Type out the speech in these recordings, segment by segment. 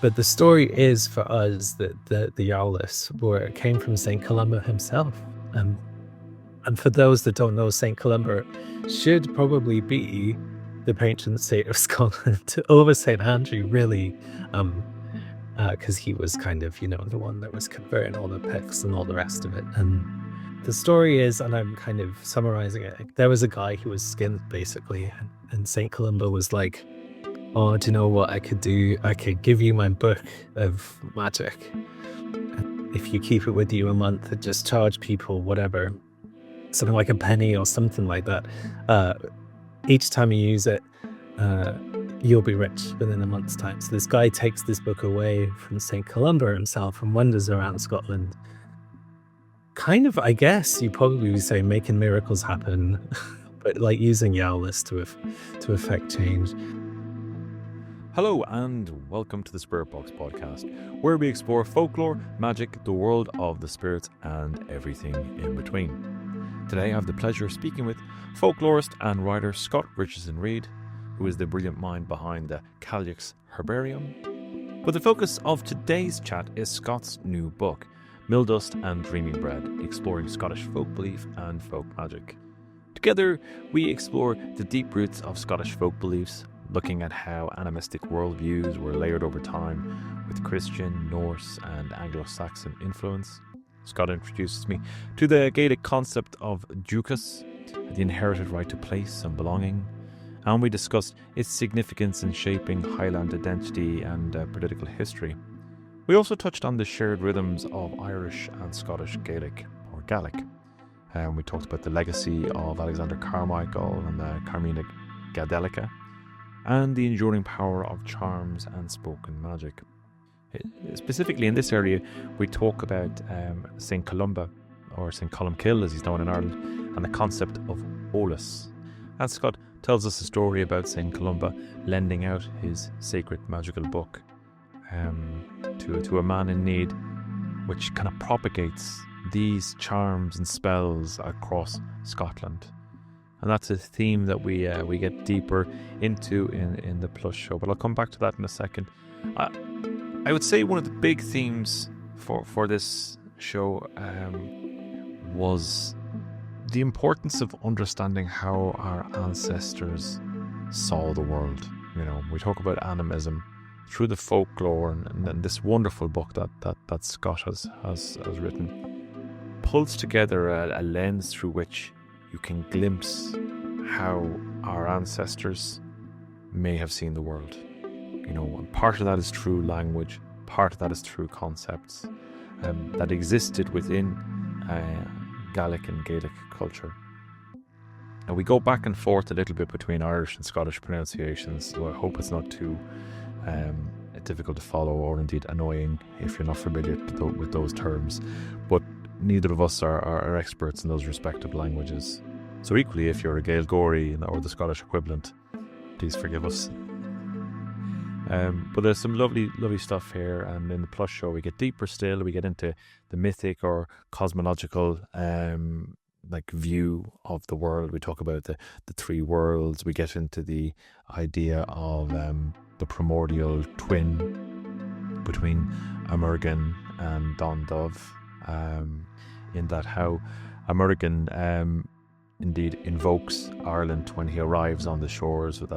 But the story is for us that the Iowlis came from St. Columba himself. And for those that don't know, St. Columba should probably be the patron saint of Scotland over St. Andrew, really, because he was kind of, the one that was converting all the Picts and all the rest of it. And the story is, and I'm kind of summarizing it, there was a guy who was skinned, basically, and St. Columba was like, oh, do you know what I could do? I could give you my book of magic. If you keep it with you a month and just charge people whatever, something like a penny or something like that. Each time you use it, you'll be rich within a month's time. So this guy takes this book away from St. Columba himself and wanders around Scotland. Kind of, I guess, you probably would say making miracles happen, but like using Iowlis to affect change. Hello and welcome to the Spirit Box podcast, where we explore folklore, magic, the world of the spirits, and everything in between. Today I have the pleasure of speaking with folklorist and writer Scott Richardson-Read, who is the brilliant mind behind the Cailleach's Herbarium. But the focus of today's chat is Scott's new book, Mill Dust and Dreaming Bread, exploring Scottish folk belief and folk magic. Together we explore the deep roots of Scottish folk beliefs, looking at how animistic worldviews were layered over time with Christian, Norse and Anglo-Saxon influence. Scott introduces me to the Gaelic concept of Ducas, the inherited right to place and belonging, and we discussed its significance in shaping Highland identity and political history. We also touched on the shared rhythms of Irish and Scottish Gaelic, or Gaelic, and we talked about the legacy of Alexander Carmichael and the Carmina Gadelica, and the enduring power of charms and spoken magic. Specifically in this area, we talk about St. Columba, or St. Columkill as he's known in Ireland, and the concept of Olus. And Scott tells us a story about St. Columba lending out his sacred magical book to a man in need, which kind of propagates these charms and spells across Scotland. And that's a theme that we get deeper into in the Plus show. But I'll come back to that in a second. I would say one of the big themes for this show was the importance of understanding how our ancestors saw the world. We talk about animism through the folklore and this wonderful book that Scott has written pulls together a lens through which you can glimpse how our ancestors may have seen the world. And part of that is through language, part of that is through concepts that existed within Gaelic and Gaelic culture. And we go back and forth a little bit between Irish and Scottish pronunciations, so I hope it's not too difficult to follow or indeed annoying if you're not familiar with those terms. But neither of us are experts in those respective languages. So equally, if you're a Gaelgori or the Scottish equivalent, please forgive us. But there's some lovely stuff here, and in the Plus show we get deeper still. We get into the mythic or cosmological view of the world. We talk about the three worlds. We get into the idea of the primordial twin between Amergin and Dondov, in that how Amergin indeed invokes Ireland when he arrives on the shores of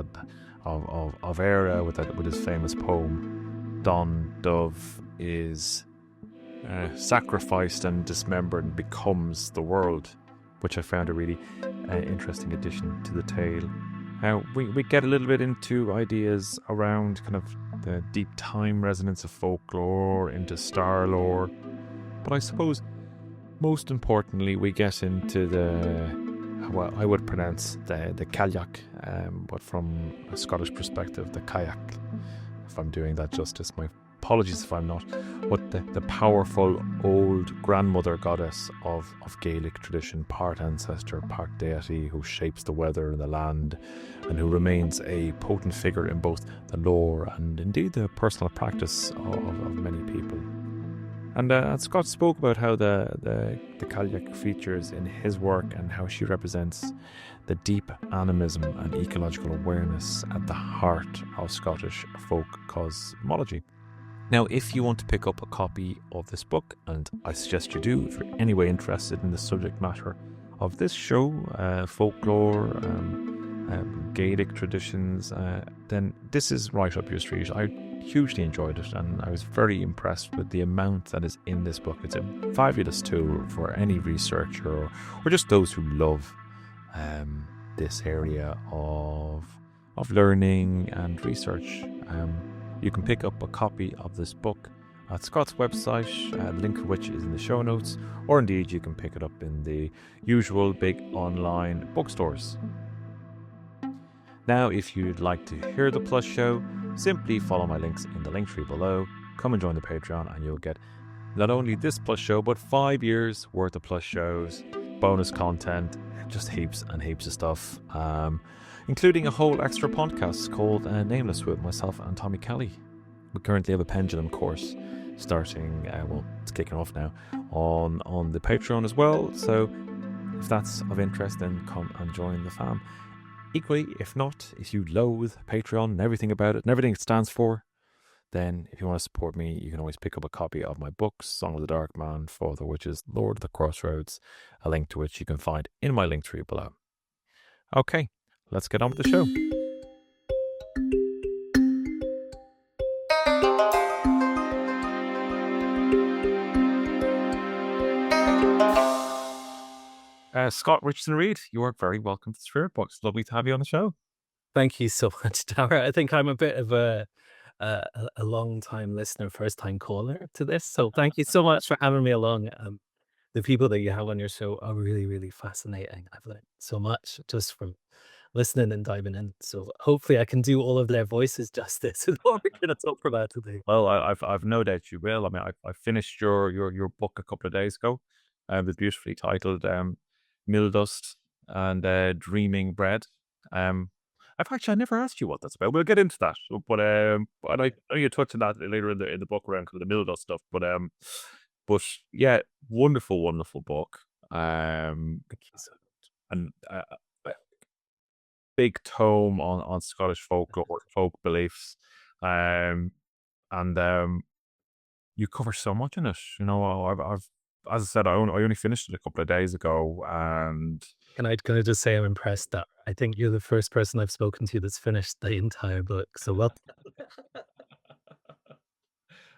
Éire with his famous poem. Dondov is sacrificed and dismembered and becomes the world, which I found a really interesting addition to the tale. We get a little bit into ideas around kind of the deep time resonance of folklore, into star lore, but I suppose most importantly we get into what I would pronounce the Cailleach, but from a Scottish perspective, the Cailleach, if I'm doing that justice. My apologies if I'm not. But the powerful old grandmother goddess of Gaelic tradition, part ancestor, part deity, who shapes the weather and the land, and who remains a potent figure in both the lore and indeed the personal practice of many people. And Scott spoke about how the Cailleach features in his work and how she represents the deep animism and ecological awareness at the heart of Scottish folk cosmology. Now, if you want to pick up a copy of this book, and I suggest you do, if you're any way interested in the subject matter of this show, folklore, Gaelic traditions, then this is right up your street. I hugely enjoyed it, and I was very impressed with the amount that is in this book. It's a fabulous tool for any researcher or just those who love this area of learning and research. You can pick up a copy of this book at Scott's website, the link of which is in the show notes, or indeed you can pick it up in the usual big online bookstores. Now, if you'd like to hear the Plus show, simply follow my links in the link tree below, come and join the Patreon, and you'll get not only this Plus show, but 5 years worth of Plus shows, bonus content, just heaps and heaps of stuff, including a whole extra podcast called Nameless with myself and Tommy Kelly. We currently have a pendulum course starting, well, it's kicking off now, on the Patreon as well, so if that's of interest, then come and join the fam. Equally, if not, if you loathe Patreon and everything about it and everything it stands for, then if you want to support me, you can always pick up a copy of my books, Song of the Dark Man, For the Witches, Lord of the Crossroads, a link to which you can find in my link tree below. Okay, let's get on with the show. Scott Richardson-Read, you are very welcome to Spirit Box. Lovely to have you on the show. Thank you so much, Tara. I think I'm a bit of a long-time listener, first-time caller to this. So thank you so much for having me along. The people that you have on your show are really, really fascinating. I've learned so much just from listening and diving in. So hopefully I can do all of their voices justice in what we're going to talk about today. Well, I've no doubt you will. I mean, I finished your book a couple of days ago. It was beautifully titled Mill Dust and Dreaming Bread. I never asked you what that's about. We'll get into that, but and I know you touched on that later in the book around kind of the mill dust stuff. But yeah, wonderful, wonderful book. And big tome on Scottish folklore, folk beliefs, and you cover so much in it. You know, I've as I said, I only finished it a couple of days ago, and Can I just say I'm impressed that I think you're the first person I've spoken to that's finished the entire book. So well,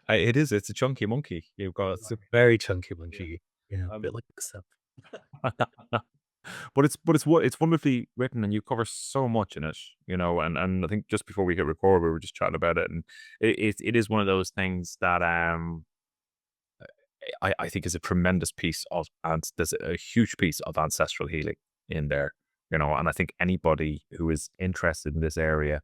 it's a chunky monkey. You've got it's a very chunky monkey, a bit like myself. but it's wonderfully written, and you cover so much in it, you know. And I think just before we hit record, we were just chatting about it, and it is one of those things that I think is a tremendous piece of, and there's a huge piece of ancestral healing in there, you know. And I think anybody who is interested in this area,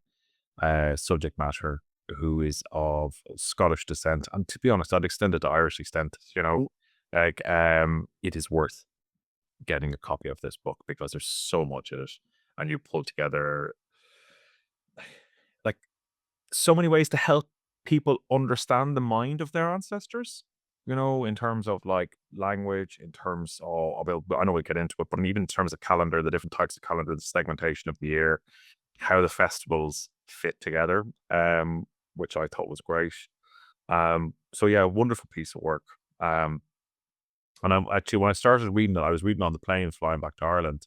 subject matter, who is of Scottish descent, and to be honest, I'd extend it to Irish descent, you know, like it is worth getting a copy of this book because there's so much in it, and you pull together like so many ways to help people understand the mind of their ancestors, you know, in terms of like language, in terms of, I know we'll get into it, but even in terms of calendar, the different types of calendar, the segmentation of the year, how the festivals fit together, which I thought was great. So yeah, wonderful piece of work. And I'm actually, when I started reading it, I was reading on the plane flying back to Ireland,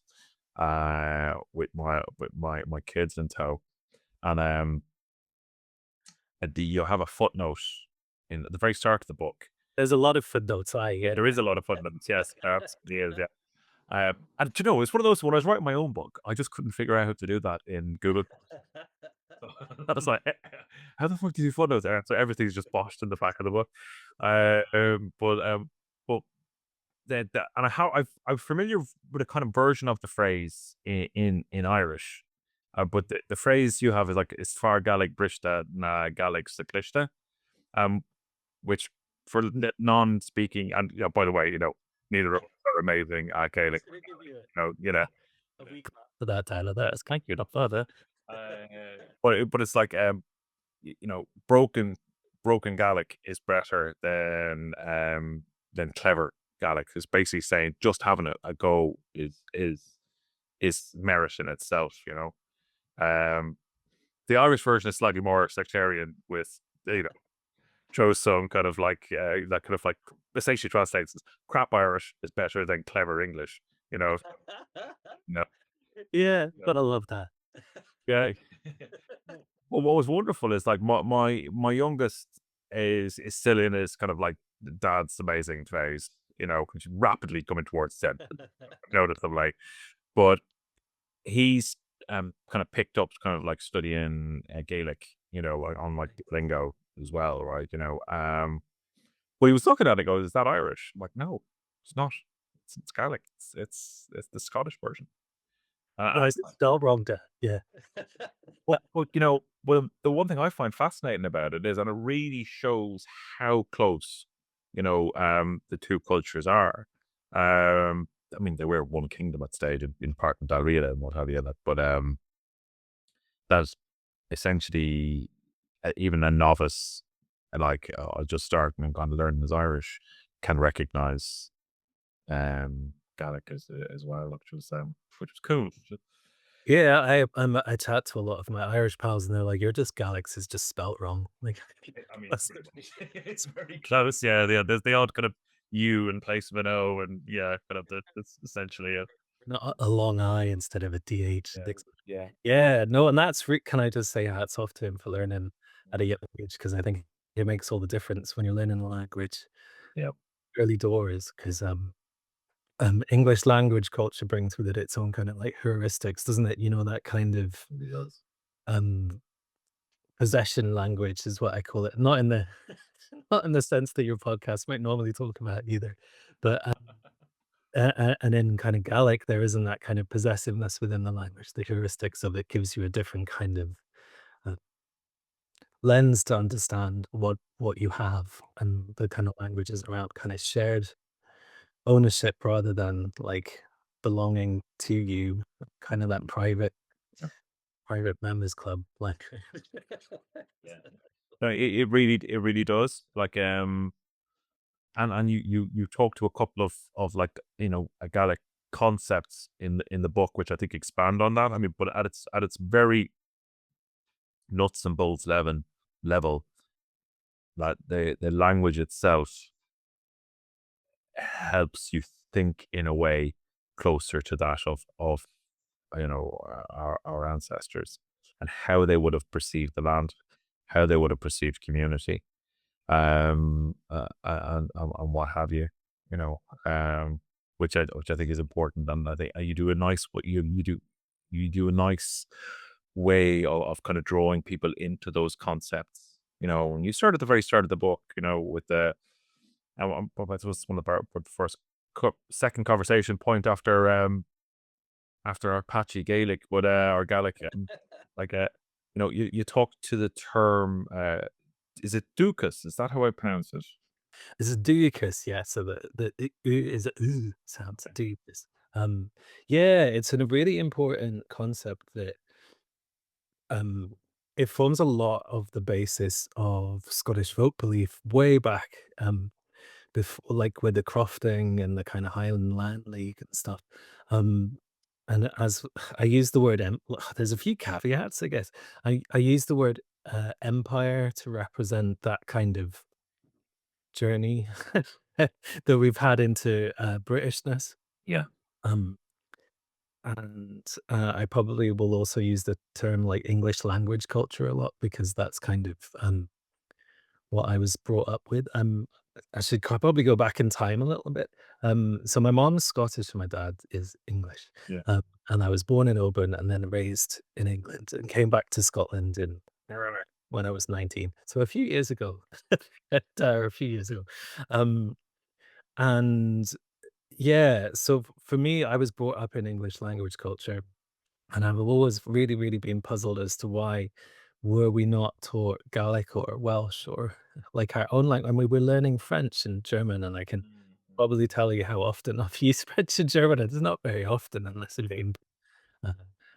with my kids in tow, and you have a footnote in at the very start of the book. There's a lot of footnotes. There is a lot of footnotes. Yes, there absolutely is. Yeah. And you know, it's one of those, when I was writing my own book, I just couldn't figure out how to do that in Google. I was like, how the fuck do you do footnotes? So everything's just boshed in the back of the book. But and I'm familiar with a kind of version of the phrase in Irish, but the phrase you have is like "Is far Gaelic brishta na Gaelic cyclista," which for non-speaking, and by the way, you know, neither of us are amazing Gaelic. You know, A week after that, Tyler, that is kind of not further. but it's like you know, broken Gaelic is better than clever Gaelic. It's basically saying just having a go is merit in itself, you know. The Irish version is slightly more sectarian with, you know, throws some kind of like that kind of like essentially translates as crap Irish is better than clever English. You know, no, Yeah, yeah, but I love that. yeah. Well, what was wonderful is like my youngest is still in his kind of like dad's amazing phase. You know, which is rapidly coming towards 10. Noticeably, but he's kind of picked up kind of like studying Gaelic, you know, like on like lingo as well, right? You know, well, he was looking at it, goes, "Is that Irish?" I'm like, "No, it's not. It's Gaelic. It's the Scottish version." No, Uh, it's spelled wrong, Dad. Yeah. well, you know, well, the one thing I find fascinating about it is, and it really shows how close, you know, the two cultures are. I mean, they were one kingdom at stage in part in Dalriada and what have you, but that essentially even a novice, like just starting and kind of learning as Irish, can recognize Gaelic as well, which was cool. Yeah, I chat to a lot of my Irish pals, and they're like, "You're just Galax is just spelt wrong." Like, I mean, that's it's very close. Yeah, yeah. There's the odd kind of U in place of an O, and yeah, kind of that's essentially it. not a long I instead of a DH. Yeah, yeah, Yeah, no, and that's can I just say hats off to him for learning at a young age, because I think it makes all the difference when you're learning a language yeah. early doors, because English language culture brings with it its own kind of like heuristics, doesn't it? You know, that kind of It does. um possession language is what I call it. Not in the not in the sense that your podcast might normally talk about either, but and in kind of Gaelic, there isn't that kind of possessiveness within the language. The heuristics of it gives you a different kind of uh, lens to understand what you have, and the kind of languages around kind of shared ownership rather than like belonging to you, kind of that private members club, like Yeah. No, it really does. Like and you talk to a couple of like you know Gaelic concepts in the book, which I think expand on that. I mean, but at its very nuts and bolts level, that the language itself helps you think in a way closer to that of you know our ancestors and how they would have perceived the land, how they would have perceived community, and what have you, you know, which I think is important, and I think you do a nice what you do a nice way of kind of drawing people into those concepts. You know, when you start at the very start of the book, you know, with the I suppose one of the first second conversation point after our patchy Gaelic, but or Gaelic, like you know, you talk to the term is it Ducas? Is that how I pronounce it? it's a Ducas, yeah, so the is a sound, Okay. Ducas. Yeah, it's a really important concept that, um, it forms a lot of the basis of Scottish folk belief way back, before, like, with the crofting and the kinda Highland Land League and stuff, um, and as I use the word there's a few caveats, I guess. I use the word, empire to represent that kind of journey that we've had into, Britishness. Yeah. Um, and, I probably will also use the term, like, English language culture a lot, because that's kind of, what I was brought up with. I should probably go back in time a little bit. So my mom's Scottish and my dad is English. Yeah. And I was born in Oban and then raised in England and came back to Scotland in when I was 19. So a few years ago, a few years ago. Um, and yeah, so for me, I was brought up in English language culture, and I've always really, really been puzzled as to why were we not taught Gaelic or Welsh or like our own language. And we were learning French and German, and I can Mhm. probably tell you how often I've used French and German. It's not very often unless you've been uh,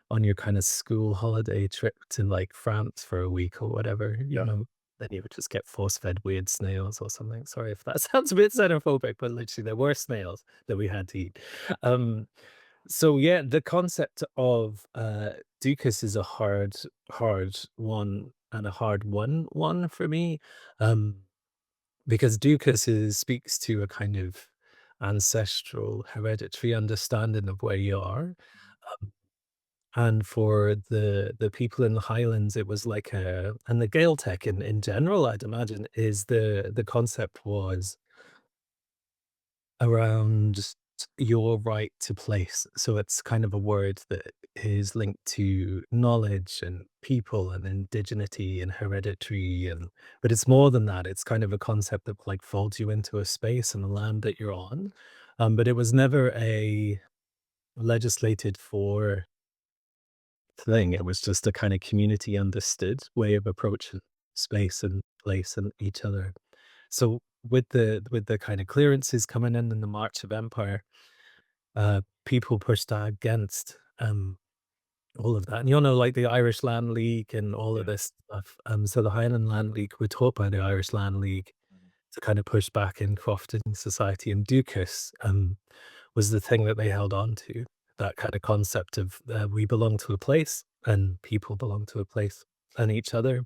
on your kind of school holiday trip to like France for a week or whatever, you Yeah. know. Then you would just get force fed weird snails or something. Sorry if that sounds a bit xenophobic, but literally there were snails that we had to eat. Um, so yeah, the concept of Ducas is a hard one and a hard one for me. Um because Ducas speaks to a kind of ancestral hereditary understanding of where you are. Um, and for the people in the Highlands, it was like a, and the Gaeltech in general, I'd imagine, is the concept was around your right to place. So it's kind of a word that is linked to knowledge and people and indigeneity and hereditary, and but it's more than that. It's kind of a concept that like folds you into a space and a land that you're on. But it was never a legislated for thing. It was just a kind of community understood way of approaching space and place and each other. So with the kind of clearances coming in the March of Empire, people pushed against all of that. And you'll know, like the Irish Land League and all of Yeah. this stuff. So the Highland Land League were taught by the Irish Land League Mhm. to kind of push back in crofting society. And Ducas was the thing that they held on to. That kind of concept of we belong to a place and people belong to a place and each other.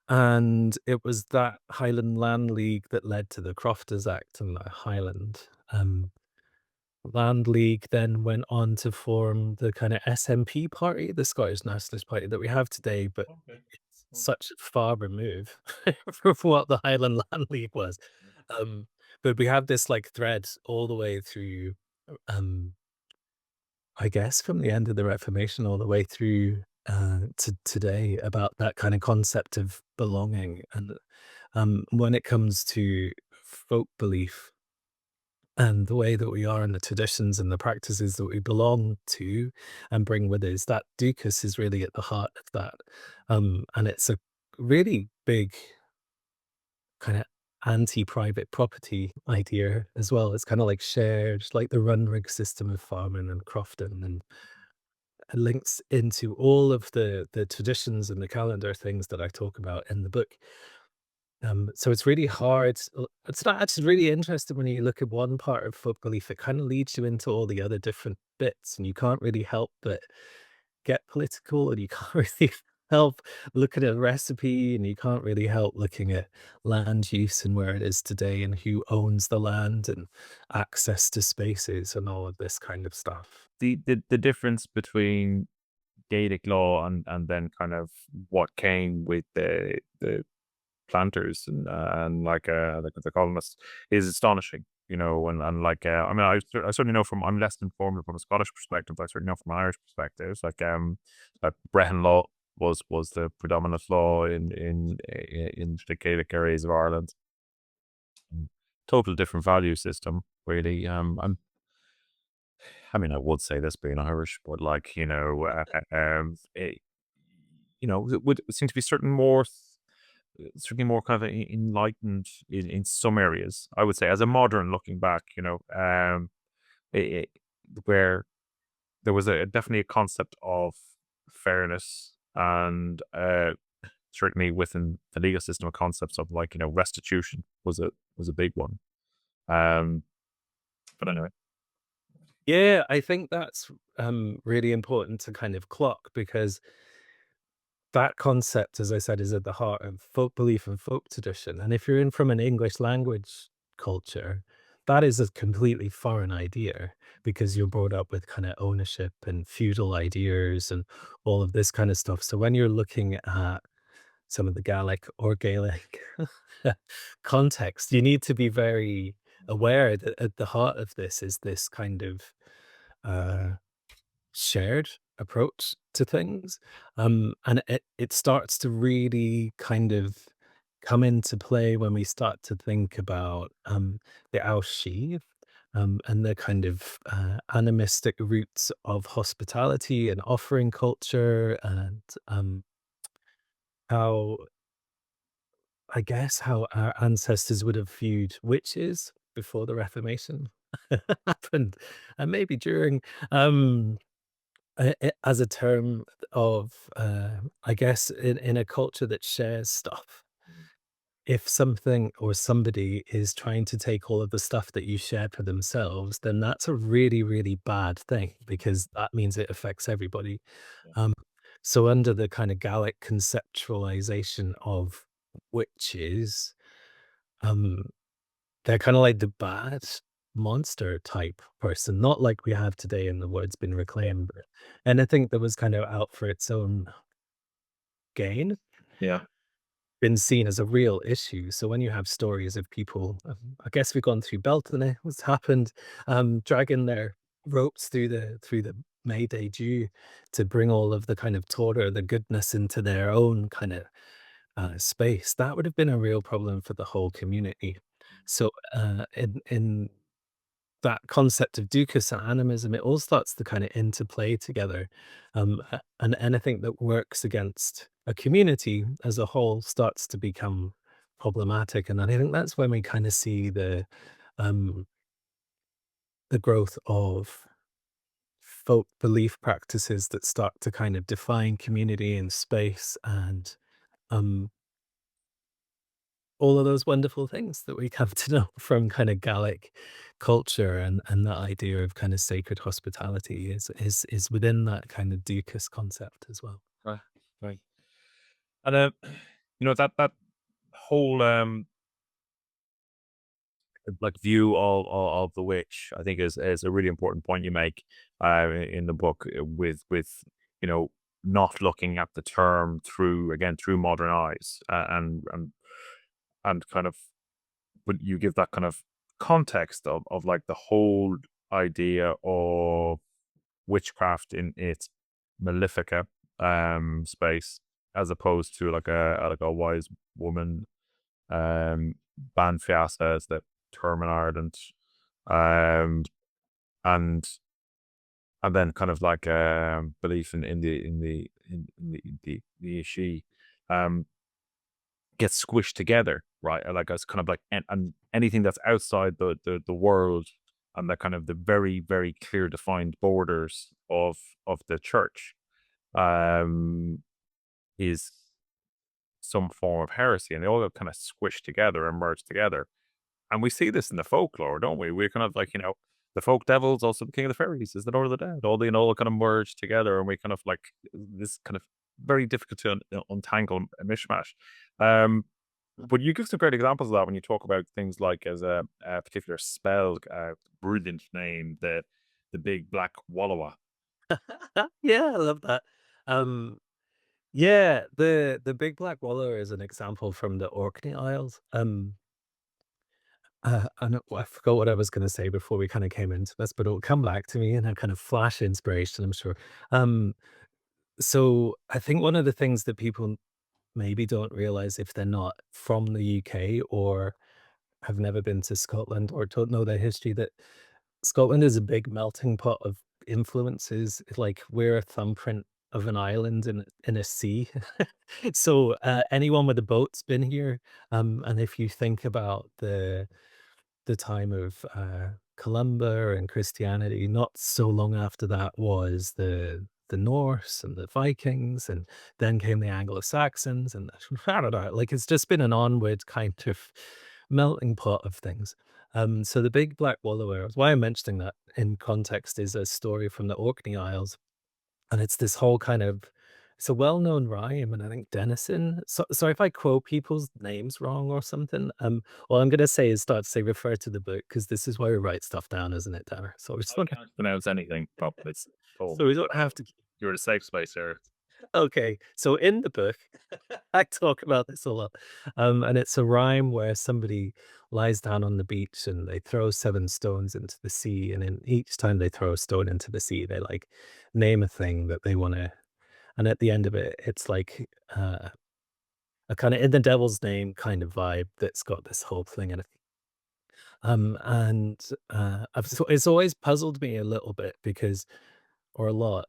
And it was that Highland Land League that led to the Crofters Act and the Highland. Land League then went on to form the kind of SNP party, the Scottish Nationalist Party that we have today, but Okay. it's Mm. such a far remove from what the Highland Land League was. Um, but we have this like thread all the way through, um, I guess, from the end of the Reformation all the way through to today about that kind of concept of belonging. And when it comes to folk belief, and the way that we are and the traditions and the practices that we belong to and bring with us, that ducus is really at the heart of that. And it's a really big kind of anti-private property idea as well. It's kind of like shared, like the run rig system of farming and crofting, and it links into all of the traditions and the calendar things that I talk about in the book. So it's really hard. It's not actually really interesting when you look at one part of folk belief. It kind of leads you into all the other different bits, and you can't really help but get political, and you can't really help look at a recipe, and you can't really help looking at land use and where it is today, and who owns the land, and access to spaces, and all of this kind of stuff. The difference between Gaelic law and then kind of what came with the planters and like the colonists is astonishing, you know. And like I mean, I certainly know from, I'm less informed from a Scottish perspective, but I certainly know from an Irish perspective. Like Brehon law was the predominant law in the Gaelic areas of Ireland. Total different value system, really. I mean, I would say this being Irish, but like, you know, you know, it would seem to be certainly more kind of enlightened in some areas. I would say, as a modern looking back, you know, it, where there was definitely a concept of fairness and certainly within the legal system, concepts of like, you know, restitution was a big one. Um, but anyway, Yeah, I think that's really important to kind of clock, because that concept, as I said, is at the heart of folk belief and folk tradition. And if you're in from an English language culture, that is a completely foreign idea, because you're brought up with kind of ownership and feudal ideas and all of this kind of stuff. So when you're looking at some of the Gaelic or Gaelic context, you need to be very aware that at the heart of this is this kind of uh, shared approach to things. And it starts to really kind of come into play when we start to think about the Aoshi, and the kind of animistic roots of hospitality and offering culture, and how, I guess, how our ancestors would have viewed witches before the Reformation happened, and maybe during. As a term of, I guess, in a culture that shares stuff, if something or somebody is trying to take all of the stuff that you shared for themselves, then that's a really, really bad thing, because that means it affects everybody. yeah. Um, so under the kind of Gallic conceptualization of witches, Um, they're kind of like the bad monster type person, not like we have today in the word's been reclaimed, but anything that was kind of out for its own gain Yeah. been seen as a real issue. So when you have stories of people, I guess we've gone through Beltane, what's happened, dragging their ropes through the Mayday Dew to bring all of the kind of Torah, the goodness into their own kind of space, that would have been a real problem for the whole community. So in that concept of Ducas and animism, it all starts to kind of interplay together. And anything that works against a community as a whole starts to become problematic. And I think that's when we kind of see um, the growth of folk belief practices that start to kind of define community and space and um, all of those wonderful things that we come to know from kind of Gaelic culture and that idea of kind of sacred hospitality is within that kind of Ducas concept as well. Right. Right. And that whole like view of the witch, I think is a really important point you make in the book, with you know not looking at the term through modern eyes, and kind of, but you give that kind of context of like the whole idea of witchcraft in its malefica space, as opposed to like a wise woman ban fiasa, as the term in Ireland, um and then kind of like belief in the she um gets squished together, right? Like as kind of like, and anything that's outside the world, and the kind of the very very clear defined borders of the church, um is some form of heresy, and they all kind of squish together and merge together. And we see this in the folklore, don't we? We're kind of like, the folk devils, also the king of the fairies, is the Lord of the Dead. All kind of merge together, and we kind of like this kind of very difficult to untangle a mishmash. Um, but you give some great examples of that when you talk about things like, as a particular spell, brilliant name, the big black wallowa. Yeah, I love that. Um, yeah, the big black wallow is an example from the Orkney Isles. I forgot what I was going to say before we kind of came into this, but it'll come back to me and a kind of flash inspiration, I'm sure. Um, so I think one of the things that people maybe don't realize if they're not from the UK or have never been to Scotland or don't know their history, that Scotland is a big melting pot of influences. Like we're a thumbprint of an island in a sea. So anyone with a boat's been here. And if you think about the time of Columba and Christianity, not so long after that was the Norse and the Vikings, and then came the Anglo-Saxons, and I don't know, like it's just been an onward kind of melting pot of things. So the big black wallower, why I'm mentioning that in context is a story from the Orkney Isles, and it's this whole kind of it's a well-known rhyme, and I think Denison. So if I quote people's names wrong or something, all I'm gonna say is start to say refer to the book because this is why we write stuff down, isn't it, Tanner? So we just I want can't pronounce anything, but it's cool. so we don't have to. You're in a safe space there. Okay, so in the book, I talk about this a lot, and it's a rhyme where somebody lies down on the beach and they throw 7 stones into the sea, and in each time they throw a stone into the sea, they like name a thing that they want to. And at the end of it, it's like a kind of in the devil's name kind of vibe that's got this whole thing in it. And it's always puzzled me a little bit because, or a lot,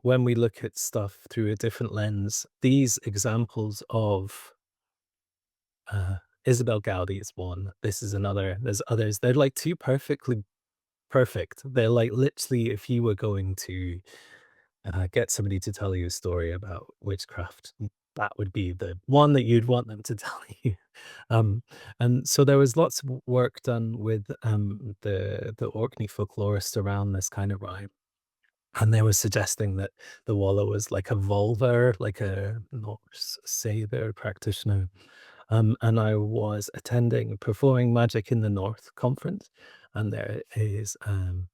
when we look at stuff through a different lens, these examples of uh, Isabel Gaudi is one. This is another. There's others. They're like too perfectly perfect. They're like literally, if you were going to get somebody to tell you a story about witchcraft, that would be the one that you'd want them to tell you. Um, and so there was lots of work done with the Orkney folklorist around this kind of rhyme. And they were suggesting that the wallow was like a vulvar, like a Norse saver practitioner. And I was attending Performing Magic in the North conference, and there is an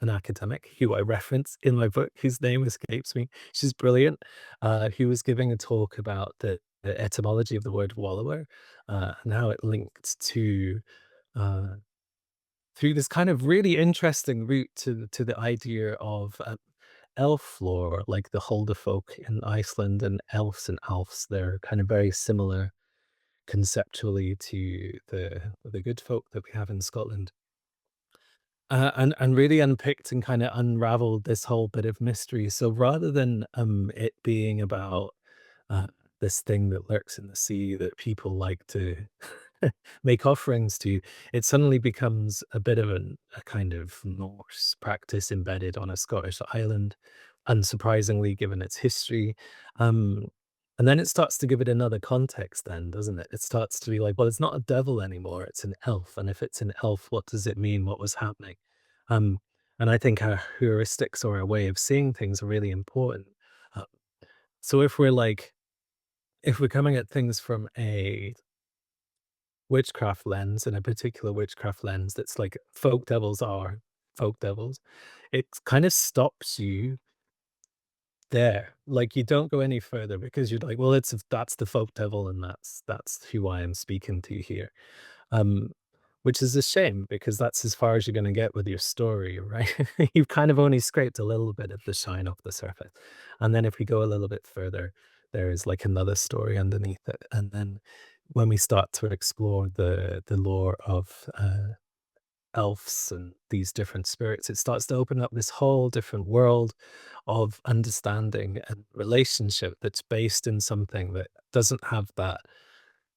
academic who I reference in my book, whose name escapes me. She's brilliant. Who was giving a talk about the etymology of the word wallower, and how it linked to uh, through this kind of really interesting route to the idea of elf lore, like the Hulda folk in Iceland and elves and alfs. They're kind of very similar conceptually to the good folk that we have in Scotland. And really unpicked and kind of unraveled this whole bit of mystery. So rather than it being about uh, this thing that lurks in the sea that people like to make offerings to, it suddenly becomes a bit of a kind of Norse practice embedded on a Scottish island, unsurprisingly, given its history. Um, and then it starts to give it another context, then, doesn't it? It starts to be like, well, it's not a devil anymore, it's an elf. And if it's an elf, what does it mean? What was happening? Um, and I think our heuristics or our way of seeing things are really important. Uh, so if we're coming at things from a witchcraft lens, and a particular witchcraft lens that's like folk devils are folk devils, it kind of stops you there. Like you don't go any further because you're like, well, that's the folk devil, and that's who I am speaking to here. Um, which is a shame because that's as far as you're going to get with your story, right? You've kind of only scraped a little bit of the shine off the surface. And then if we go a little bit further, there is like another story underneath it. And then when we start to explore the lore of elves and these different spirits, it starts to open up this whole different world of understanding and relationship that's based in something that doesn't have that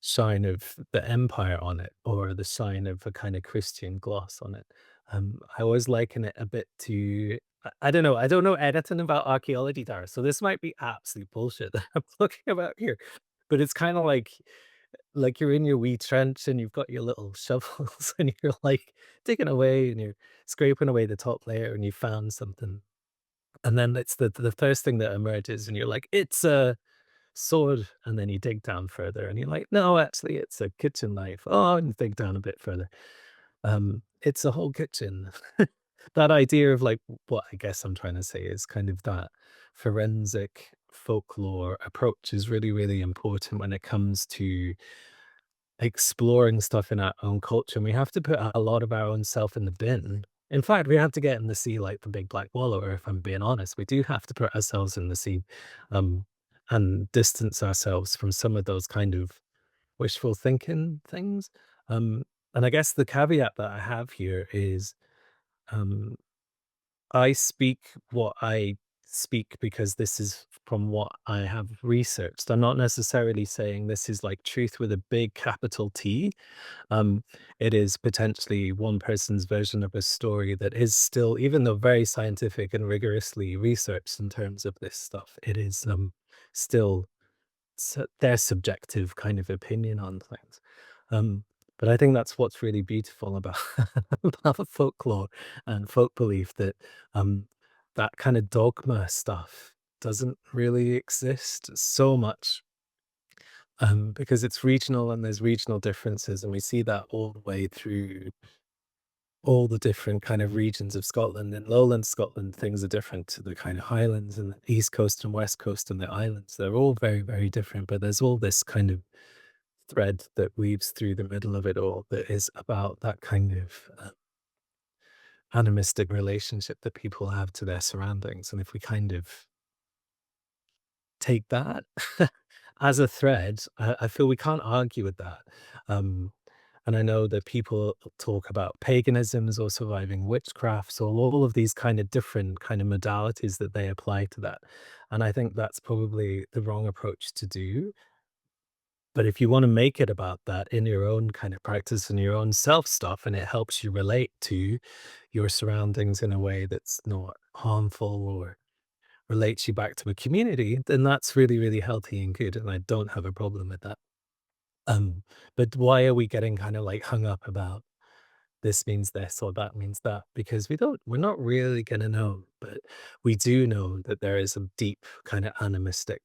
shine of the empire on it or the shine of a kind of Christian gloss on it. I always liken it a bit to I don't know. I don't know anything about archaeology, Dara. So this might be absolute bullshit that I'm talking about here. But it's kind of like you're in your wee trench and you've got your little shovels and you're like digging away and you're scraping away the top layer and you found something. And then it's the first thing that emerges and you're like, it's a sword, and then you dig down further and you're like, no, actually it's a kitchen knife. Oh, and dig down a bit further. It's a whole kitchen. That idea of like what I guess I'm trying to say is kind of that forensic folklore approach is really, really important when it comes to exploring stuff in our own culture. And we have to put a lot of our own self in the bin. In fact, we have to get in the sea like the big black wallower, if I'm being honest. We do have to put ourselves in the sea, um, and distance ourselves from some of those kind of wishful thinking things. Um, and I guess the caveat that I have here is um, I speak what I speak because this is from what I have researched. I'm not necessarily saying this is like truth with a big capital T. um, it is potentially one person's version of a story that is still, even though very scientific and rigorously researched in terms of this stuff, it is still their subjective kind of opinion on things. Um, but I think that's what's really beautiful about about folklore and folk belief that um, that kind of dogma stuff doesn't really exist so much, because it's regional and there's regional differences, and we see that all the way through all the different kind of regions of Scotland. In lowland Scotland, things are different to the kind of Highlands and the East Coast and West Coast and the islands. They're all very, very different, but there's all this kind of thread that weaves through the middle of it all that is about that kind of animistic relationship that people have to their surroundings. And if we kind of take that as a thread, I feel we can't argue with that. Um, and I know that people talk about paganisms or surviving witchcraft, so all of these kind of different kind of modalities that they apply to that. And I think that's probably the wrong approach to do. But if you want to make it about that in your own kind of practice and your own self stuff, and it helps you relate to your surroundings in a way that's not harmful or relates you back to a community, then that's really, really healthy and good. And I don't have a problem with that. But why are we getting kind of like hung up about this means this or that means that? Because we're not really going to know, but we do know that there is a deep kind of animistic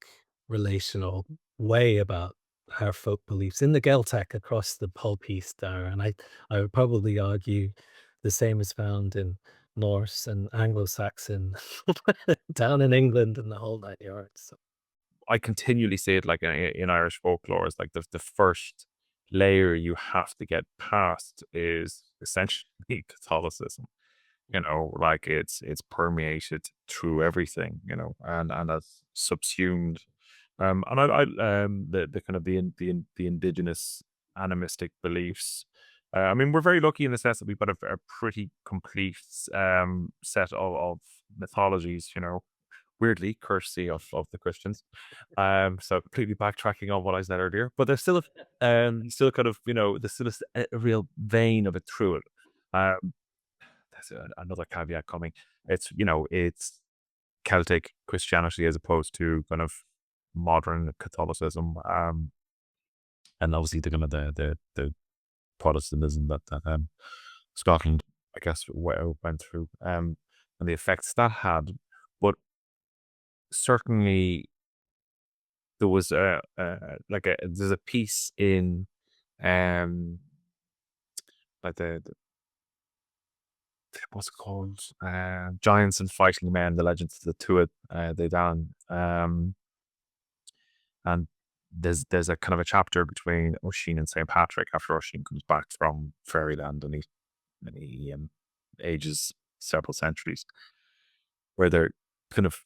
relational way about our folk beliefs in the Gaeltacht across the whole piece there, and I would probably argue the same is found in Norse and Anglo-Saxon down in England and the whole 9 yards. So I continually say it like in Irish folklore is like the first layer you have to get past is essentially Catholicism. You know, like it's permeated through everything, you know, and that's subsumed. And the kind of the indigenous animistic beliefs. I mean, we're very lucky in the sense that we've got a pretty complete set of mythologies, you know, weirdly, courtesy of the Christians. So completely backtracking on what I said earlier, but there's still kind of, you know, there's still a real vein of it through it. Um, that's another caveat coming. It's, you know, it's Celtic Christianity as opposed to kind of modern Catholicism. And obviously the kind of the Protestantism that Scotland, I guess, went through, and the effects that had. But certainly there was there's a piece in like the what's it called, Giants and Fighting Men, the Legends of the Tuat, they done, and there's a kind of a chapter between Oisin and St. Patrick after Oisin comes back from fairyland and he ages several centuries, where they're kind of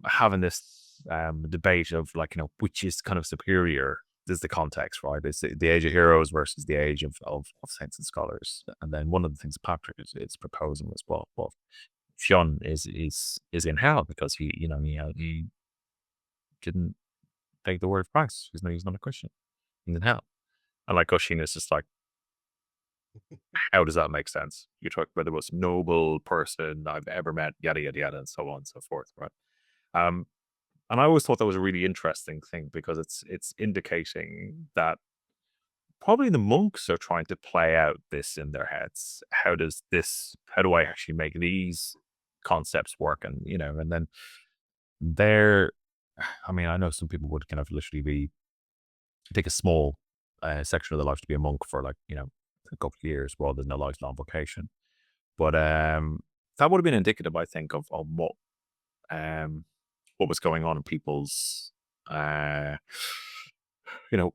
having this debate of like, you know, which is kind of superior. This is the context, right? It's the age of heroes versus the age of saints and scholars. And then one of the things Patrick is proposing was, well, Fionn is in hell because he didn't take the word of Christ. He's not a Christian. He's in hell. And like Oisin is just like, how does that make sense? You talk about the most noble person I've ever met, yada yada yada, and so on and so forth, right? And I always thought that was a really interesting thing because it's indicating that probably the monks are trying to play out this in their heads. How do I actually make these concepts work? And, you know, and then I mean, I know some people would kind of literally take a small section of their life to be a monk for, like, you know, a couple of years rather than a lifelong vocation. But that would have been indicative, I think, of what was going on in people's, you know,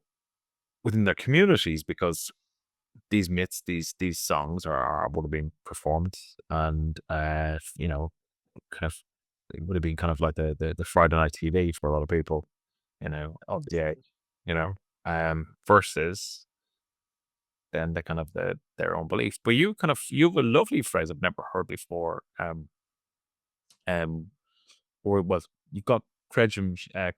within their communities, because these myths, these songs would have been performed, and you know, kind of, it would have been kind of like the Friday night TV for a lot of people, you know, of the age, you know, versus then the kind of their own beliefs. But you have a lovely phrase I've never heard before, or was you've got Cregum, I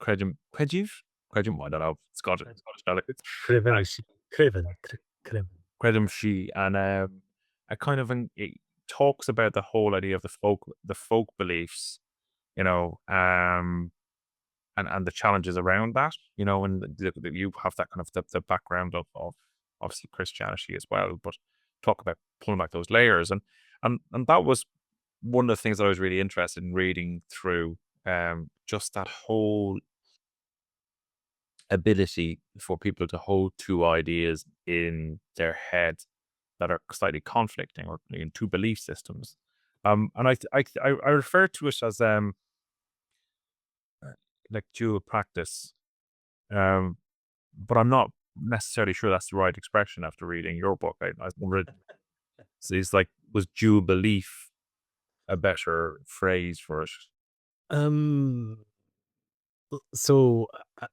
don't know, Scottish Gaelic. Craven, Craven, Craven. Credum she, and I kind of it talks about the whole idea of the folk beliefs, you know, and the challenges around that, you know, and you have that kind of the background of obviously Christianity as well, but talk about pulling back those layers, and that was one of the things that I was really interested in reading through, just that whole ability for people to hold two ideas in their head that are slightly conflicting, or in two belief systems. And I refer to it as like dual practice, but I'm not necessarily sure that's the right expression after reading your book. I wondered, so it's like, was dual belief a better phrase for it? Um, so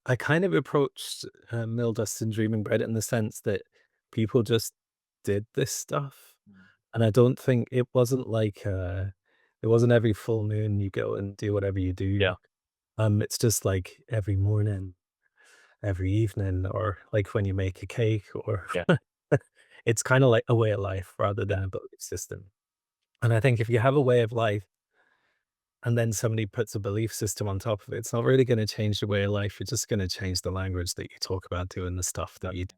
I kind of approached Mill Dust and Dreaming Bread in the sense that people just did this stuff, and I don't think it wasn't like it wasn't every full moon you go and do whatever you do. Yeah. It's just like every morning, every evening, or like when you make a cake, or Yeah. it's kind of like a way of life rather than a belief system. And I think if you have a way of life and then somebody puts a belief system on top of it, it's not really going to change the way of life. You're just going to change the language that you talk about doing the stuff that you do.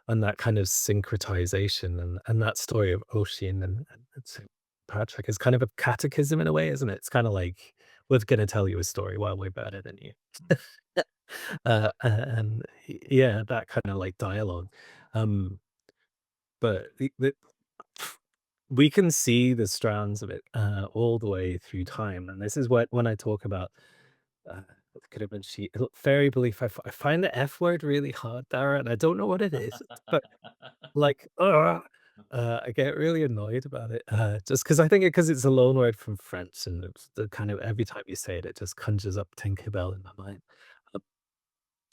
And that kind of syncretization and that story of Oisin and St. Patrick is kind of a catechism in a way, isn't it? It's kind of like we're going to tell you a story while we're better than you. And yeah, that kind of like dialogue. Um, but we can see the strands of it all the way through time. And this is what, when I talk about it could have been she, fairy belief, I find the F word really hard there, and I don't know what it is, but like, I get really annoyed about it, just because I think because it's a loan word from French, and it's the kind of every time you say it, it just conjures up Tinkerbell in my mind. Uh,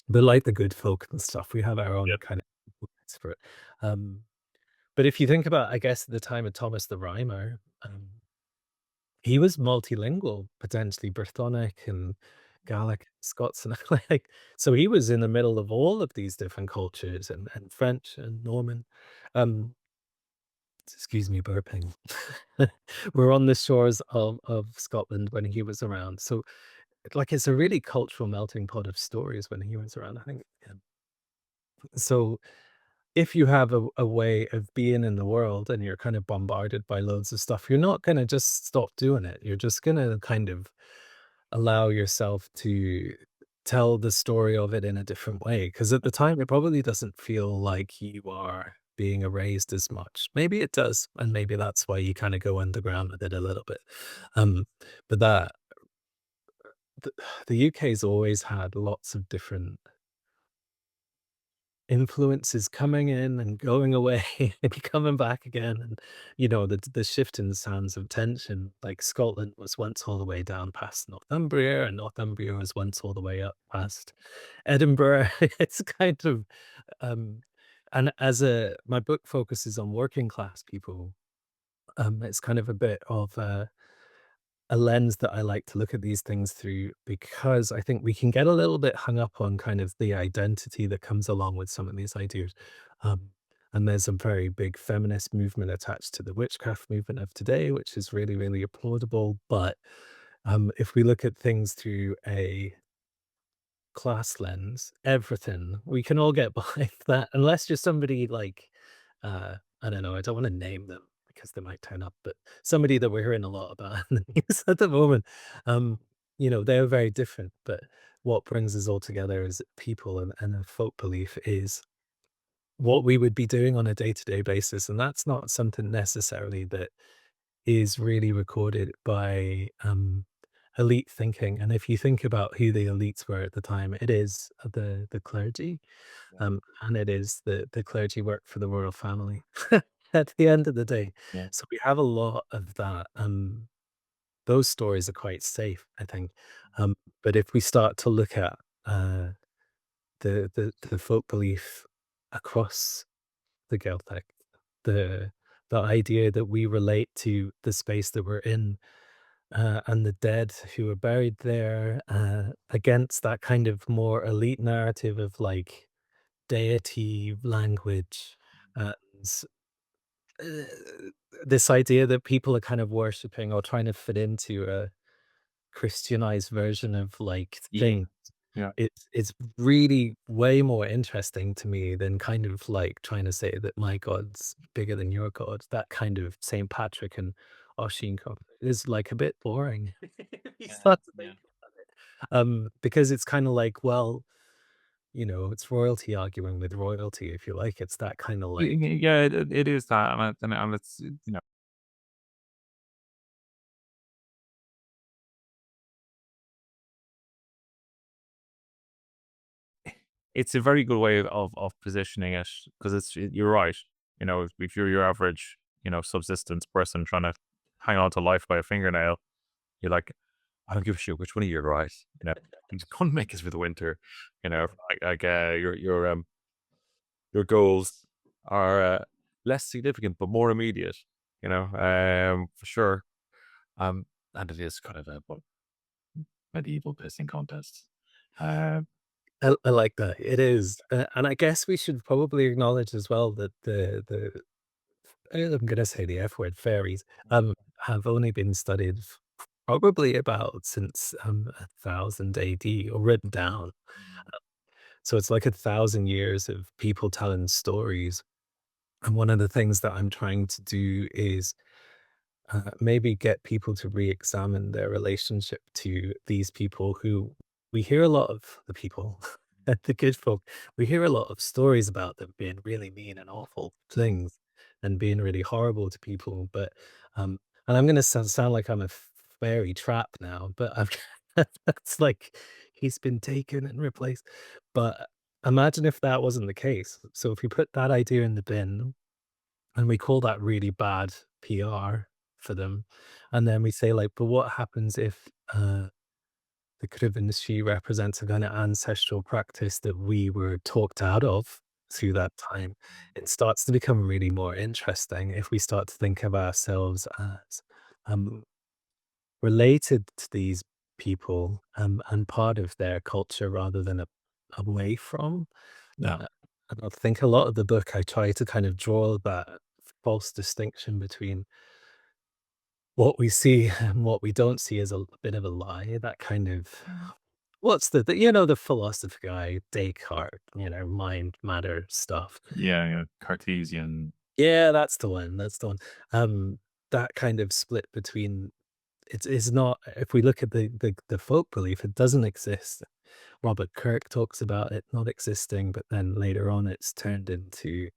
but like the good folk and stuff, we have our own Yep. kind of words for it. Um, but if you think about, I guess, at the time of Thomas the Rhymer, he was multilingual, potentially Brythonic and Gaelic, Scots, and like, so he was in the middle of all of these different cultures and French and Norman. Um, Excuse me, burping. We're on the shores of Scotland when he was around. So, like, it's a really cultural melting pot of stories when he was around, I think. Yeah. So, if you have a way of being in the world and you're kind of bombarded by loads of stuff, you're not going to just stop doing it. You're just going to kind of allow yourself to tell the story of it in a different way. Because at the time, it probably doesn't feel like you are being erased as much. Maybe it does. And maybe that's why you kind of go underground with it a little bit. Um, but the, the UK's always had lots of different influences coming in and going away and coming back again, and the shift in sands of tension. Like Scotland was once all the way down past Northumbria, and Northumbria was once all the way up past Edinburgh. It's kind of um and as a my book focuses on working class people, it's kind of a bit of a lens that I like to look at these things through, because I think we can get a little bit hung up on kind of the identity that comes along with some of these ideas. Um, and there's a very big feminist movement attached to the witchcraft movement of today, which is really, really applaudable. But if we look at things through a class lens, everything, we can all get behind that, unless you're somebody like, I don't know, I don't want to name them because they might turn up, but somebody that we're hearing a lot about in the news at the moment. Um, they're very different, but what brings us all together as people, and a folk belief is what we would be doing on a day-to-day basis. And that's not something necessarily that is really recorded by elite thinking. And if you think about who the elites were at the time, it is the clergy, Yeah. and it is the clergy work for the royal family at the end of the day. Yeah. So we have a lot of that. Those stories are quite safe, I think. But if we start to look at uh, the folk belief across the Gaeltacht, the the idea that we relate to the space that we're in, and the dead who are buried there, against that kind of more elite narrative of like deity language, and uh, this idea that people are kind of worshiping or trying to fit into a Christianized version of like Yeah. thing. Yeah. It's really way more interesting to me than kind of like trying to say that my God's bigger than your God. That kind of St. Patrick and Oisin is like a bit boring if you Yeah. start to Yeah. think about it. Because it's kind of like, well, it's royalty arguing with royalty, if you like. It's that kind of like, Yeah, it is that, and it's it's a very good way of positioning it, because you're right. If you're your average subsistence person trying to hang on to life by a fingernail, you're like, I don't give a shit which one of you are right. I'm just gonna make it through the winter. Your goals are less significant but more immediate. For sure. Um, and it is kind of a medieval pissing contest. Um, I like that. It is. And I guess we should probably acknowledge as well that I'm gonna say the F word, fairies, have only been studied probably about since 1000 AD, or written down. So it's like 1,000 years of people telling stories. And one of the things that I'm trying to do is maybe get people to re-examine their relationship to these people who we hear a lot of the people, the good folk, we hear a lot of stories about them being really mean and awful things and being really horrible to people. But, um, and I'm going to sound like I'm a fairy trap now, but I'm, it's like he's been taken and replaced. But imagine if that wasn't the case. So if we put that idea in the bin and we call that really bad PR for them. And then we say, like, but what happens if the Krivenshi represents a kind of ancestral practice that we were talked out of through that time? It starts to become really more interesting if we start to think of ourselves as um, related to these people and part of their culture rather than away from. Yeah. And I think a lot of the book, I try to kind of draw that false distinction between what we see and what we don't see as a bit of a lie. That kind of what's the philosopher guy, Descartes, mind matter stuff. Yeah. Cartesian. Yeah, that's the one. That's the one. That kind of split between it's not if we look at the folk belief, it doesn't exist. Robert Kirk talks about it not existing, but then later on it's turned into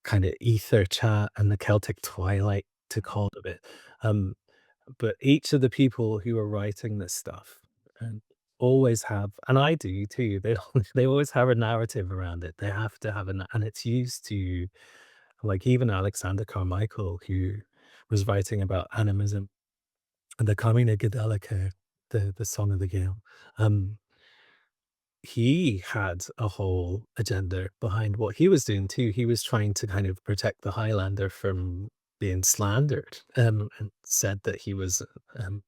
kind of ether chat and the Celtic twilight took hold of it. Um, but each of the people who are writing this stuff and always have, and I do too, they they always have a narrative around it. They have to have and it's used to, like, even Alexander Carmichael, who was writing about animism and the Carmina Gadelica, the Song of the Gale. Um, he had a whole agenda behind what he was doing too. He was trying to kind of protect the Highlander from being slandered, and said that he was um,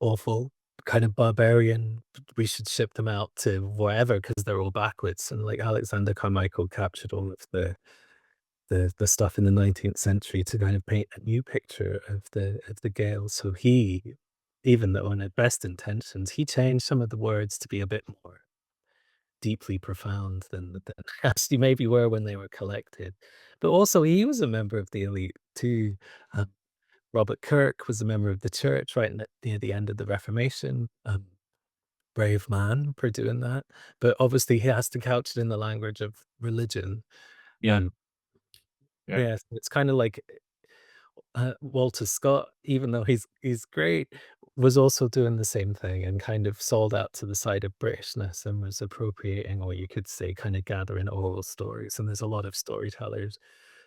awful, kind of barbarian. We should ship them out to wherever because they're all backwards. And like Alexander Carmichael captured all of the stuff in the 19th century to kind of paint a new picture of the Gaels. So he, even though in his best intentions, he changed some of the words to be a bit more deeply profound than actually maybe were when they were collected. But also he was a member of the elite too. Um, Robert Kirk was a member of the church right near the end of the Reformation. Brave man for doing that. But obviously he has to couch it in the language of religion. Yeah. Um, Yeah. yeah, it's kind of like Walter Scott, even though he's great, was also doing the same thing and kind of sold out to the side of Britishness and was appropriating, or you could say, kind of gathering oral stories. And there's a lot of storytellers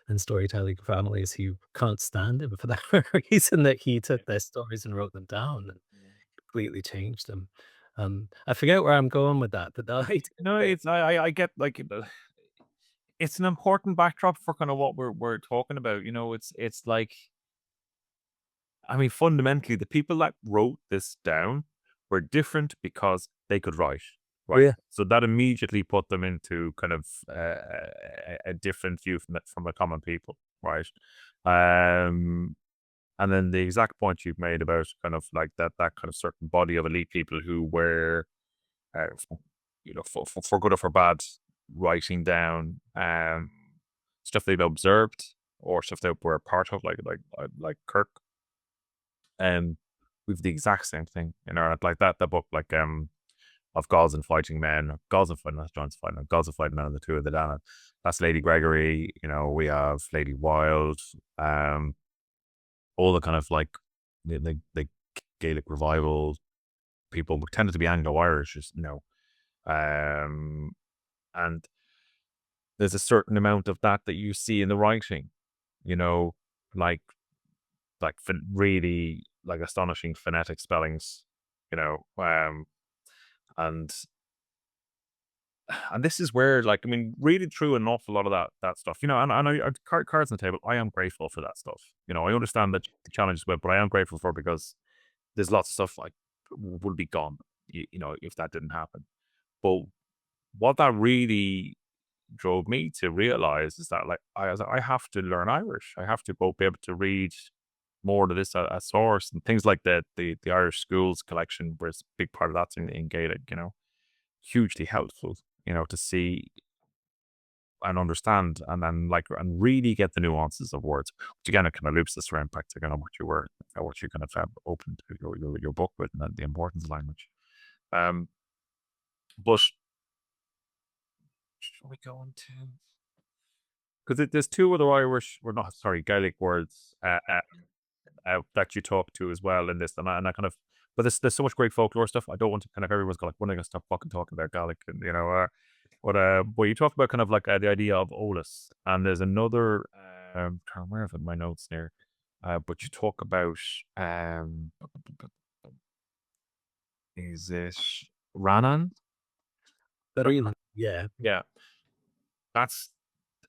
and storytelling families who can't stand him for that reason that he took their stories and wrote them down and completely changed them. I forget where I'm going with that, but the idea No, that it's I get like it's an important backdrop for kind of what we're talking about. It's like, I mean, fundamentally, the people that wrote this down were different because they could write, right? yeah, So that immediately put them into kind of a different view from the common people, right? Um, and then the exact point you've made about kind of like that kind of certain body of elite people who were, uh, for good or for bad, writing down stuff they've observed or stuff they were a part of, like Kirk. We've the exact same thing in our like that book, like of Gods and Fighting Men, Gods and Fighting, not John's Fighting, Gods and Fighting Men and the Two of the Dana. That's Lady Gregory. We have Lady Wild. All the kind of like the Gaelic revival people tended to be Anglo-Irish, and there's a certain amount of that you see in the writing, you know, like really like astonishing phonetic spellings, and this is where, like, I mean, reading through an awful lot of that stuff, and I cards on the table. I am grateful for that stuff. I understand that the challenges with, but I am grateful for it because there's lots of stuff like would be gone, if that didn't happen. But what that really drove me to realize is that, like, I was like, I have to learn Irish. I have to both be able to read more to this at source and things like the Irish schools collection, where it's a big part of that's in Gaelic, hugely helpful, to see and understand, and then and really get the nuances of words. Which again, it kind of loops this around back to kind of what you kind of opened your book with, and the importance of language. But shall we go on to, because there's two other Irish, or not, sorry, Gaelic words that you talk to as well in this, and I kind of, but there's so much great folklore stuff. I don't want to kind of, everyone's like, when are they gonna stop fucking talking about Gaelic, and but you talk about kind of like the idea of Olus, and there's another, where have I my notes there, but you talk about is it Ranan? But really, yeah. Yeah, that's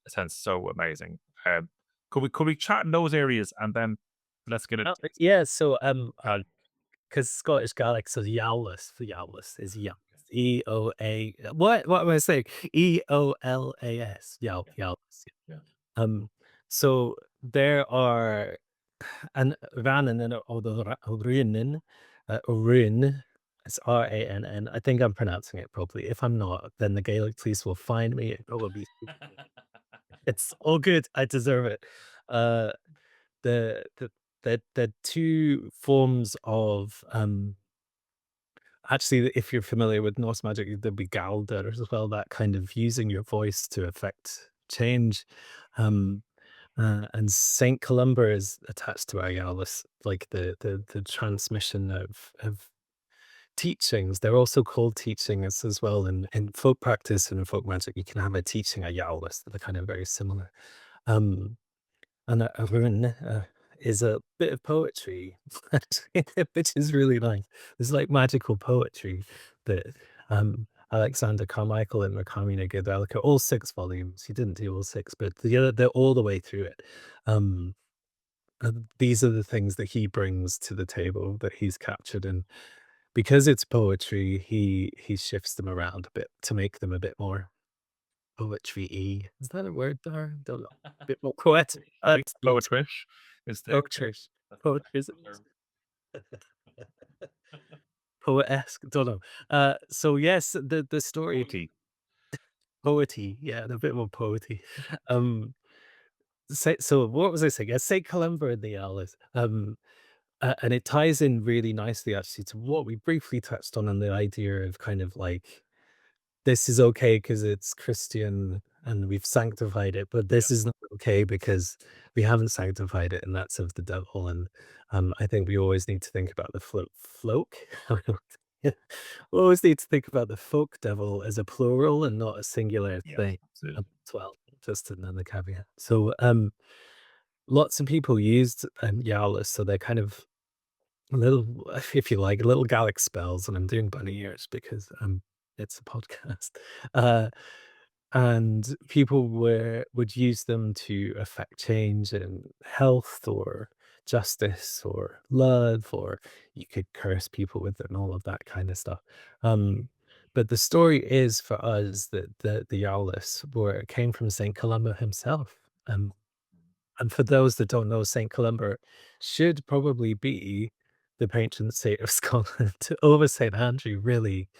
sounds so amazing. Could we chat in those areas, and then let's get it. Yeah, so because Scottish Gaelic, so Eolus for Eolus is Eolus. E-O-A, what am I saying? E-O-L-A-S. Eolus. Yeah. So there are an Ranan and Ruinen, Ruin. It's R-A-N-N. I think I'm pronouncing it properly. If I'm not, then the Gaelic police will find me. It will be. It's all good. I deserve it. The the two forms of actually, if you're familiar with Norse magic, there'd be Galdr as well, that kind of using your voice to affect change. And Saint Columba is attached to Ayalis, like the transmission of teachings. They're also called teachings as well in folk practice and in folk magic. You can have a teaching Ayalis that are kind of very similar. And a rune is a bit of poetry, which is really nice. It's like magical poetry that Alexander Carmichael in the Carmina Gadelica, all 6 volumes. He didn't do all 6, but they're all the way through it. These are the things that he brings to the table that he's captured, and because it's poetry, he shifts them around a bit to make them a bit more poetry-y. Is that a word there? Don't know. A bit more poetic. Poetry. Is there Poetry. Poetry. Poet-esque. Don't know. So yes, the story. Poety. Yeah, a bit more poety. So what was I saying? Yeah, St. Columba and the Owls. And it ties in really nicely actually to what we briefly touched on the idea of kind of like this is okay because it's Christian and we've sanctified it, but this is not okay because we haven't sanctified it, and that's of the devil. And I think we always need to think about the folk. We always need to think about the folk devil as a plural and not a singular thing as well. Just another caveat. So lots of people used Yalis, so they're kind of little, if you like, little Gaelic spells, and I'm doing bunny ears because it's a podcast. And people would use them to affect change in health or justice or love, or you could curse people with it and all of that kind of stuff. But the story is for us that the Owlis where it came from Saint Columba himself. And for those that don't know, Saint Columba should probably be the patron saint of Scotland over Saint Andrew, really,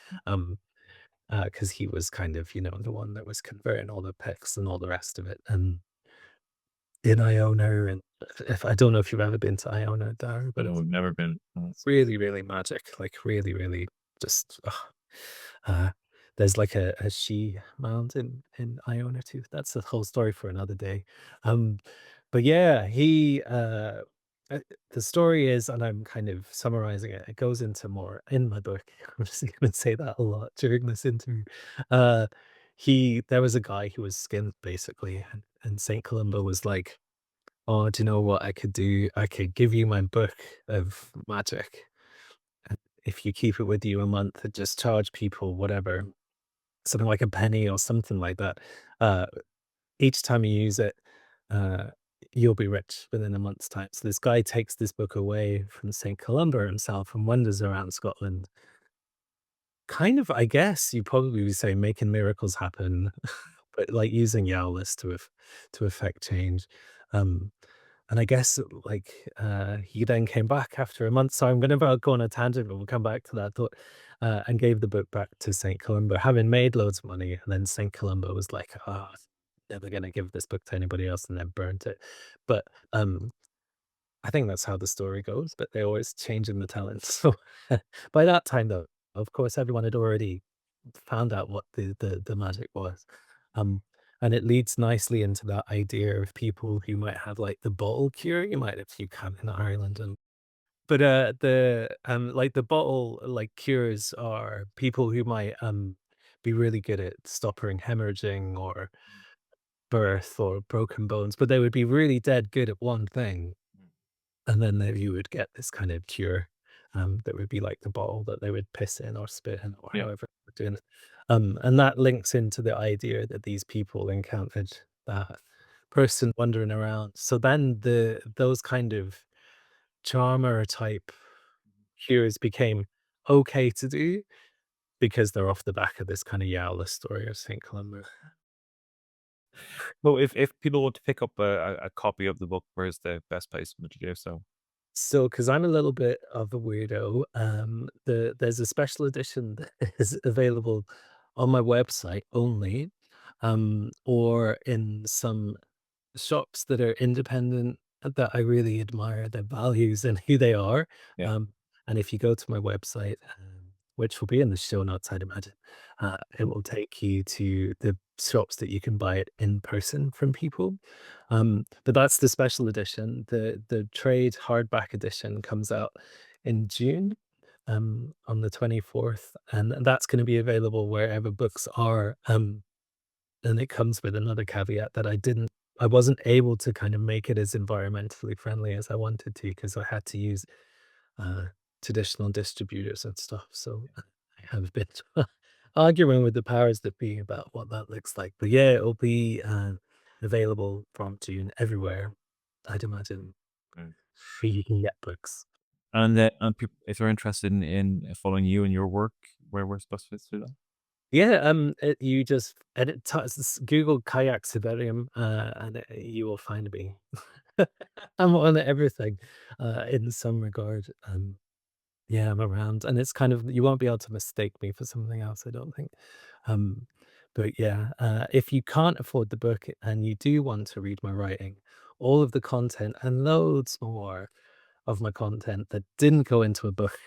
because he was kind of, the one that was converting all the Picts and all the rest of it. And in Iona, and if I don't know if you've ever been to Iona, Dar, but No, we've never been. it's really, really magic. Like really, really just. There's like a she mountain in Iona too. That's a whole story for another day. But yeah, the story is, and I'm kind of summarizing it. It goes into more in my book. I'm just going to say that a lot during this interview. There was a guy who was skinned basically, and Saint Columba was like, "Oh, do you know what I could do? I could give you my book of magic. And if you keep it with you a month and just charge people whatever, something like a penny or something like that. Each time you use it, uh, you'll be rich within a month's time." So this guy takes this book away from St. Columba himself and wanders around Scotland. Kind of, I guess you probably would say making miracles happen, but like using Yowlis to affect change. Um, and I guess he then came back after a month. So I'm going to go on a tangent, but we'll come back to that thought. And gave the book back to St. Columba, having made loads of money. And then St. Columba was like, never going to give this book to anybody else, and then burnt it. But I think that's how the story goes, but they always change in the telling. So by that time, though, of course, everyone had already found out what the magic was. Um, and it leads nicely into that idea of people who might have like the bottle cure. You might if you can in Ireland, and but the like the bottle like cures are people who might be really good at stopping hemorrhaging or birth or broken bones, but they would be really dead good at one thing, and then you would get this kind of cure, that would be like the bottle that they would piss in or spit in or Yeah. however they're doing it. And that links into the idea that these people encountered that person wandering around. So then those kind of charmer type cures became okay to do because they're off the back of this kind of Yowler story of St. Columba. Well, if people want to pick up a copy of the book, where's the best place for them to do so? So, because I'm a little bit of a weirdo, there's a special edition that is available on my website only, or in some shops that are independent that I really admire their values and who they are. Yeah. Um, and if you go to my website, which will be in the show notes, I'd imagine, it will take you to the shops that you can buy it in person from people. But that's the special edition. The trade hardback edition comes out in June, on the 24th, and that's going to be available wherever books are. And it comes with another caveat that I wasn't able to kind of make it as environmentally friendly as I wanted to because I had to use uh, traditional distributors and stuff. So I have been arguing with the powers that be about what that looks like. But yeah, it'll be available from June everywhere, I'd imagine, Mm. where you can get books. And if they're interested in following you and your work, where we're supposed to do that? Yeah, you just Google Cailleach Herbarium, and you will find me. I'm on everything, in some regard. Yeah, I'm around, and it's kind of you won't be able to mistake me for something else, I don't think. Um, but yeah, if you can't afford the book and you do want to read my writing, all of the content and loads more of my content that didn't go into a book,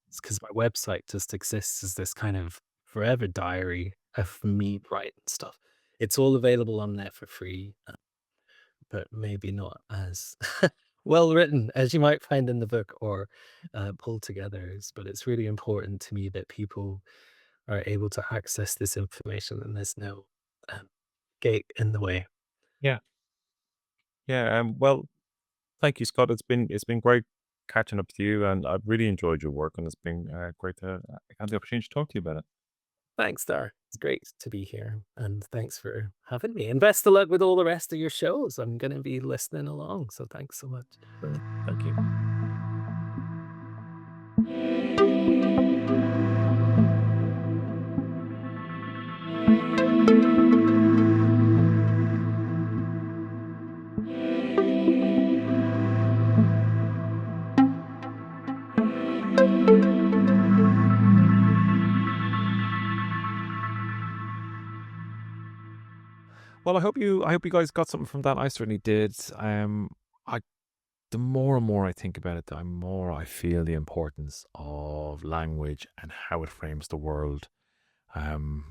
it's because my website just exists as this kind of forever diary of me writing stuff. It's all available on there for free, but maybe not as well written as you might find in the book or pulled together. But it's really important to me that people are able to access this information and there's no gate in the way. Yeah. Yeah. Well, thank you, Scott. It's been great catching up with you, and I've really enjoyed your work, and it's been great to have the opportunity to talk to you about it. Thanks, Dar. It's great to be here. And thanks for having me. And best of luck with all the rest of your shows. I'm going to be listening along. So thanks so much. Thank you. Well, I hope you guys got something from that. I certainly did. I The more and more I think about it, the more I feel the importance of language and how it frames the world, and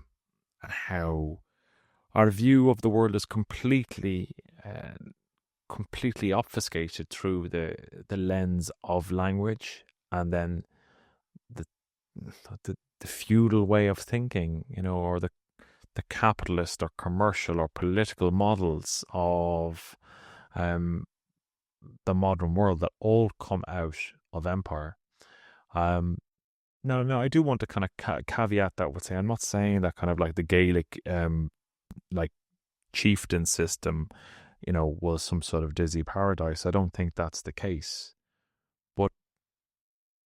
how our view of the world is completely obfuscated through the lens of language, and then the the feudal way of thinking, or the capitalist or commercial or political models of um, the modern world that all come out of empire. Um, no, I do want to kind of caveat that with saying I'm not saying that kind of like the Gaelic, like chieftain system, was some sort of dizzy paradise. I don't think that's the case, but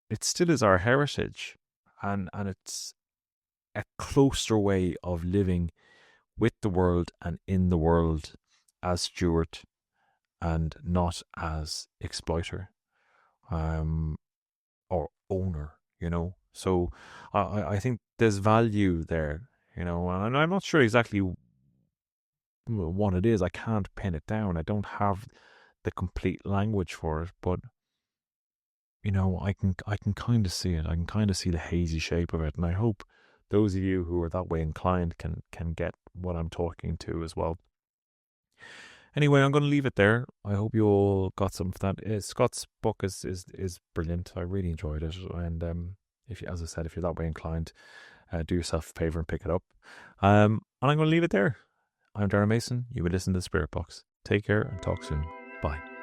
it still is our heritage, and it's a closer way of living with the world and in the world as steward and not as exploiter, or owner. So I think there's value there, and I'm not sure exactly what it is. I can't pin it down. I don't have the complete language for it, but you know, I can kind of see it. I can kind of see the hazy shape of it, and I hope those of you who are that way inclined can get what I'm talking to as well. Anyway, I'm going to leave it there. I hope you all got some of that. Scott's book is brilliant. I really enjoyed it, and if you, as I said, if you're that way inclined, do yourself a favor and pick it up. And I'm going to leave it there. I'm Darren Mason. You will listen to the Spirit Box. Take care and talk soon. Bye.